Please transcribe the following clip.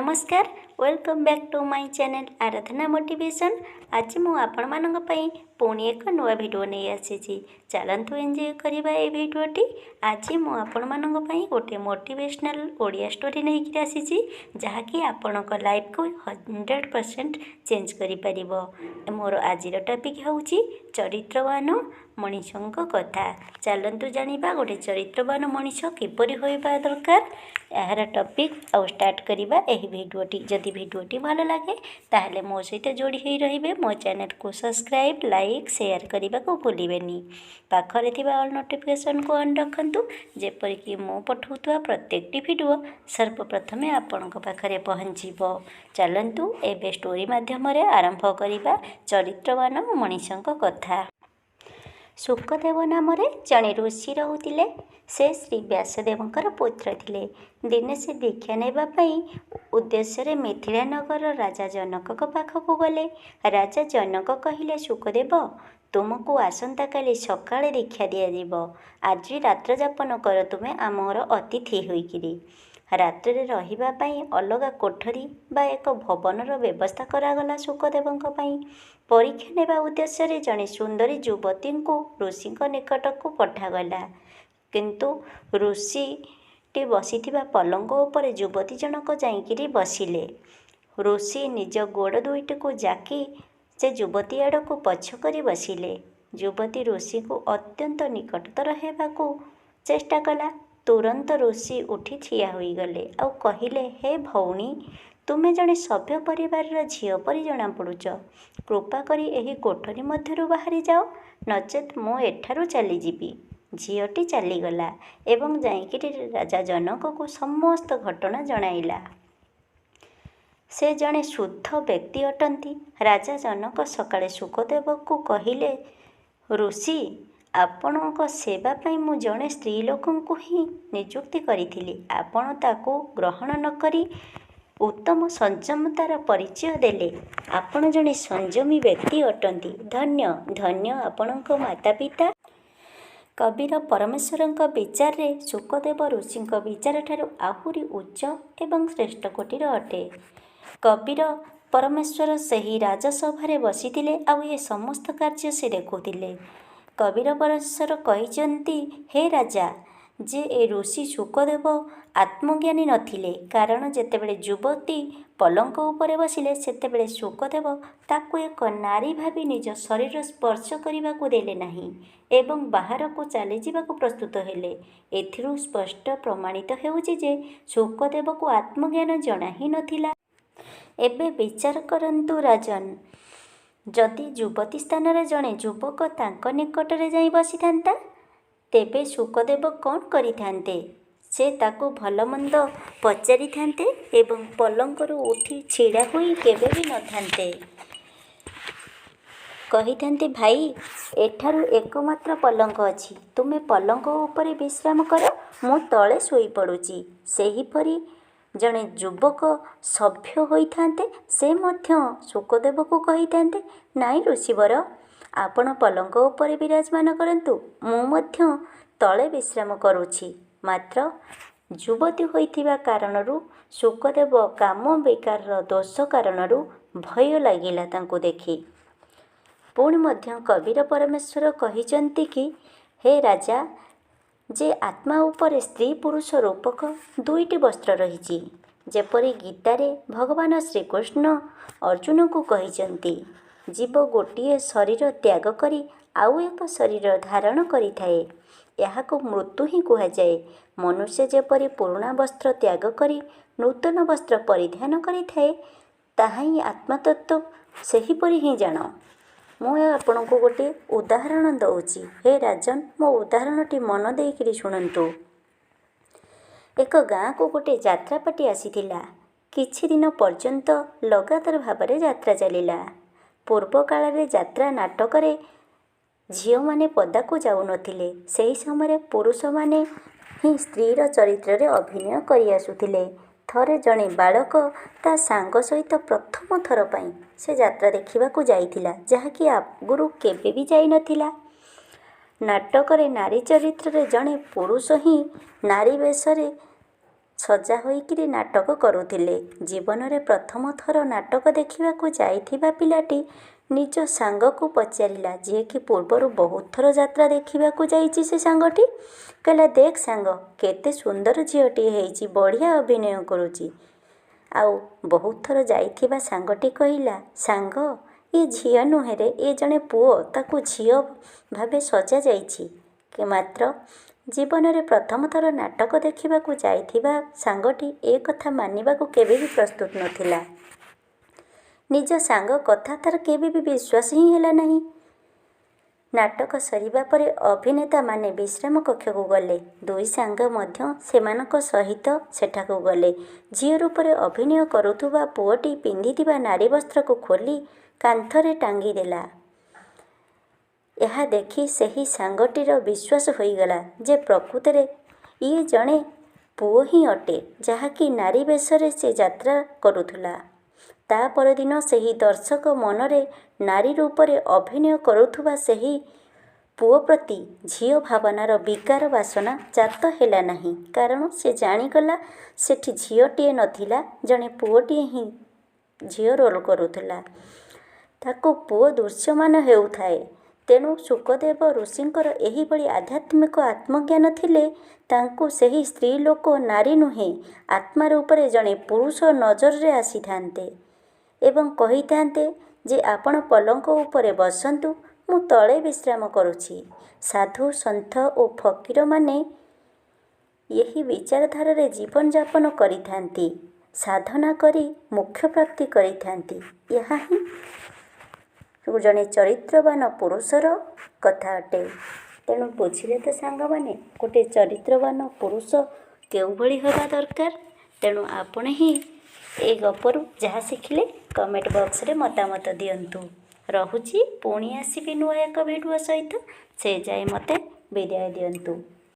नमस्कार welcome back to my channel Aradhana motivation. आज मु आपण मानक पई पुणी एक नुआ वीडियो नहीं आसी। चलतु एंजॉय करबा ए वीडियोटी। आज मु आपण मानक पई गोटे मोटिवेशनल ओडिया स्टोरी नहीं कि आसी जहाँकि आपणक लाइफ को 100% चेंज करि परिबो। मोर आजिर टॉपिक होउची चरित्रवान मनीषक कथा। चलतु जानिबा गोटे चरित्रवान मनीष किपरि होइबा दरकार यार टॉपिक आउ स्टार्ट करिबा एही वीडियोटी। जदि वीडियोटी भल लगे ताहले मो सहित जोड़ी होई रहिबे। मो चैनल को सब्सक्राइब लाइक शेयर करबा को भूलिबेनी। पाखरे थिबा ऑल नोटिफिकेशन को ऑन रखंतु जेपरि कि मो पठौतुवा प्रत्येकटी वीडियो सर्वप्रथमे आपणक पाखरे पहुँचीबो। चलंतु एबे स्टोरी माध्यम रे आरंभ करिबा चरित्रवान मनीषक कथा। शुकदेव नाम जड़े ऋषि रोते से श्री व्यासदेवंकर पुत्र थिले। दिने से दीक्षा नेबापाई उद्देश्य मिथिला नगर राजा जनक पाखक गले। राजा जनक कहिले शुकदेव तुमको आसंता काली सकाळे दीक्षा दिया। आज रात्र जापन कर तुमे आमर अतिथि होइकिरी। रात्रि रहिबा पाई अलगा कोठरी बा एक भवनर व्यवस्था करागला। शुकदेवंक पाई परीक्षा नेबा उद्देश्य जड़े सुंदरी युवती को ऋषि निकट को पठागला। किंतु ऋषि बसिथिबा पलंग उपर युवती जनक जाइकिरी बसिले। ऋषि निज गोड़ दुईटी को जाकी से युवती आड़ को पछ करी बसिले। युवती ऋषि को अत्यंत निकटतर हेबाकू चेष्टा कला। तुरंत ऋषि उठी ठिया होई गले और कहिले, हे भौणी तुमे जड़े सभ्य परिवार झील परी जना पड़ुच। कृपा करी एही कोठरी मध्यरु बाहरी जाओ, नचेत मो एठारु चली जीवी। झीलटी चलीगला एवं जाइकिरी राजा जनक को समस्त घटना जणाइला। से जड़े शुद्ध व्यक्ति अटंती। राजा जनक सकाळे शुकदेव को कहिले, ऋषि आपणक सेवा पाई मु जड़े स्त्री लोकंकु ही नियुक्ति करिथिली। आपण ताकू ग्रहण न करी उत्तम संयमतार परिचय देले। आपण जड़े संयमी व्यक्ति अटंती। धन्य धन्य आपणक माता पिता। कबीर परमेश्वरଙ୍କ विचार रे शुकदेव ऋषिଙ୍କ विचार ठारू आहुरी उच्च एवं श्रेष्ठ कोटिर अटे। कबीर परमेश्वर सही राजसभा बसिथिले आउ ए समस्त कार्य से देखुथिले। कबीर परमेश्वर कहिचंती, हे राजा जे ए ऋषि शुकदेव आत्मज्ञानी नथिले। कारण जेतेबेले युवती पलंक उपरे बसिले सेतेबेले शुकदेव ताकू एक नारी भावी निज शरीर स्पर्श करने को देले नहीं एवं बाहर को चली जावाक प्रस्तुत हेले। एथिरू स्पष्ट प्रमाणित हेउछि जे शुकदेव को आत्मज्ञान जना ही नथिला। एबे विचार करंतु राजन, जदि युवती स्थान रे जणे युवक तांक निकट रे जाई बसी थांता तेबे शुकदेव कौन करिथांते? से ताको भल मंद पचारि थांते एवं पलंकरू उठी छिड़ा हुई केबे भी न थांते। कहिथांते, भाई एठारू एकमात्र पलंक अछि, तुमे पलंक उपरे विश्राम कर, मु तळे सोई पड़ुची। सेहीपरि जड़े युवक सभ्य होइथांते से मध्य शुकदेव को कहिथांते, नाई ऋषिवर आपण पलंक उपरे विराजमान करंतु, मु मध्य तळे विश्राम करुछि। मात्र युवती होइथिबा कारणरू शुकदेव काम बेकार दोष कारणरू भय लागिला तांको देखि। पुणी मध्य कबीर परमेश्वर कहिचंती कि, हे राजा जे आत्मा उपरे स्त्री पुरुष रूपक दुईटी वस्त्र रहिछि। जेपरि गीतारे भगवान श्रीकृष्ण अर्जुन को कहिचंती, जीव गोटिए शरीर त्याग करी आउ एक शरीर धारण करिथाए, याहाको मृत्यु ही कुहाଯାଏ। मनुष्य जेपरि पुराणा वस्त्र त्याग करी नूतन वस्त्र परिधान करिथाए ताहा ही आत्मतत्व सेहीपरि ही जान। मु आपणको गोटे उदाहरण दउछि। हे राजन मो उदाहरणटी मन देइकिरी शुणंतु। एक गाँ को गोटे यात्रा पार्टी आसीथिला। किछि दिन पर्यंत लगातार भाବରେ यात्रा चलिला। पूर्व काल रे यात्रा नाटक रे झील माने पदा को जाऊ नथिले। सेही समय पुरुष माने ही स्त्रीर चरित्र रे अभिनय करि आसुथिले। थरे जणे बालक ता सांग सहित प्रथम थर पाई से यात्रा देखिबा को जाइथिला, जहाँकि आगुरु केबे भी जाई नथिला। नाटक रे नारी चरित्र रे जणे पुरुष ही नारी वेश रे ସଜା ହୋଇକିରି ନାଟକ କରୁଥିଲେ। ଜୀବନରେ ପ୍ରଥମ ଥର ନାଟକ ଦେଖିବାକୁ ଯାଇଥିବା ପିଲାଟି ନିଜ ସାଙ୍ଗକୁ ପଚାରିଲା, ଯିଏକି ପୂର୍ବରୁ ବହୁତ ଥର ଯାତ୍ରା ଦେଖିବାକୁ ଯାଇଛି ସେ ସାଙ୍ଗଟି। କହିଲା, ଦେଖ ସାଙ୍ଗ, କେତେ ସୁନ୍ଦର ଝିଅଟିଏ ହେଇଛି, ବଢ଼ିଆ ଅଭିନୟ କରୁଛି। ଆଉ ବହୁତ ଥର ଯାଇଥିବା ସାଙ୍ଗଟି କହିଲା, ସାଙ୍ଗ, ଏ ଝିଅ ନୁହେଁରେ, ଏ ଜଣେ ପୁଅ, ତାକୁ ଝିଅ ଭାବେ ସଜାଯାଇଛି। ମାତ୍ର ଜୀବନରେ ପ୍ରଥମ ଥର ନାଟକ ଦେଖିବାକୁ ଯାଇଥିବା ସାଙ୍ଗଟି ଏ କଥା ମାନିବାକୁ କେବେ ବି ପ୍ରସ୍ତୁତ ନଥିଲା। ନିଜ ସାଙ୍ଗ କଥା ତାର କେବେ ବି ବିଶ୍ୱାସ ହିଁ ହେଲା ନାହିଁ। ନାଟକ ସରିବା ପରେ ଅଭିନେତାମାନେ ବିଶ୍ରାମ କକ୍ଷକୁ ଗଲେ। ଦୁଇ ସାଙ୍ଗ ମଧ୍ୟ ସେମାନଙ୍କ ସହିତ ସେଠାକୁ ଗଲେ। ଝିଅ ରୂପରେ ଅଭିନୟ କରୁଥିବା ପୁଅଟି ପିନ୍ଧିଥିବା ନାରୀ ବସ୍ତ୍ରକୁ ଖୋଲି କାନ୍ଥରେ ଟାଙ୍ଗିଦେଲା। ଏହା ଦେଖି ସେହି ସାଙ୍ଗଟିର ବିଶ୍ୱାସ ହୋଇଗଲା ଯେ ପ୍ରକୃତରେ ଇଏ ଜଣେ ପୁଅ ହିଁ ଅଟେ, ଯାହାକି ନାରୀ ବେଶରେ ସେ ଯାତ୍ରା କରୁଥିଲା। ତା ପରଦିନ ସେହି ଦର୍ଶକ ମନରେ ନାରୀ ରୂପରେ ଅଭିନୟ କରୁଥିବା ସେହି ପୁଅ ପ୍ରତି ଝିଅ ଭାବନାର ବିକାର ବାସନା ଜାତ ହେଲା ନାହିଁ। କାରଣ ସେ ଜାଣିଗଲା ସେଠି ଝିଅଟିଏ ନଥିଲା, ଜଣେ ପୁଅଟିଏ ହିଁ ଝିଅ ରୋଲ୍ କରୁଥିଲା। ତାକୁ ପୁଅ ଦୃଶ୍ୟମାନ ହେଉଥାଏ। ତେଣୁ ଶୁକଦେବ ଋଷିଙ୍କର ଏହିଭଳି ଆଧ୍ୟାତ୍ମିକ ଆତ୍ମଜ୍ଞାନ ଥିଲେ ତାଙ୍କୁ ସେହି ସ୍ତ୍ରୀ ଲୋକ ନାରୀ ନୁହେଁ, ଆତ୍ମା ରୂପରେ ଜଣେ ପୁରୁଷ ନଜରରେ ଆସିଥାନ୍ତେ ଏବଂ କହିଥାନ୍ତେ ଯେ ଆପଣ ପଲଙ୍କ ଉପରେ ବସନ୍ତୁ, ମୁଁ ତଳେ ବିଶ୍ରାମ କରୁଛି। ସାଧୁ, ସନ୍ଥ ଓ ଫକୀରମାନେ ଏହି ବିଚାରଧାରାରେ ଜୀବନଯାପନ କରିଥାନ୍ତି, ସାଧନା କରି ମୋକ୍ଷ ପ୍ରାପ୍ତି କରିଥାନ୍ତି। ଏହା ହିଁ ଜଣେ ଚରିତ୍ରବାନ ପୁରୁଷର କଥା ଅଟେ। ତେଣୁ ବୁଝିଲେ ତ ସାଙ୍ଗମାନେ, ଗୋଟେ ଚରିତ୍ରବାନ ପୁରୁଷ କେଉଁଭଳି ହେବା ଦରକାର। ତେଣୁ ଆପଣ ହିଁ ଏ ଗପରୁ ଯାହା ଶିଖିଲେ କମେଣ୍ଟ ବକ୍ସରେ ମତାମତ ଦିଅନ୍ତୁ। ରହୁଛି, ପୁଣି ଆସିବି ନୂଆ ଏକ ଭିଡ଼ିଓ ସହିତ। ସେ ଯାଏ ମୋତେ ବିଦାୟ ଦିଅନ୍ତୁ।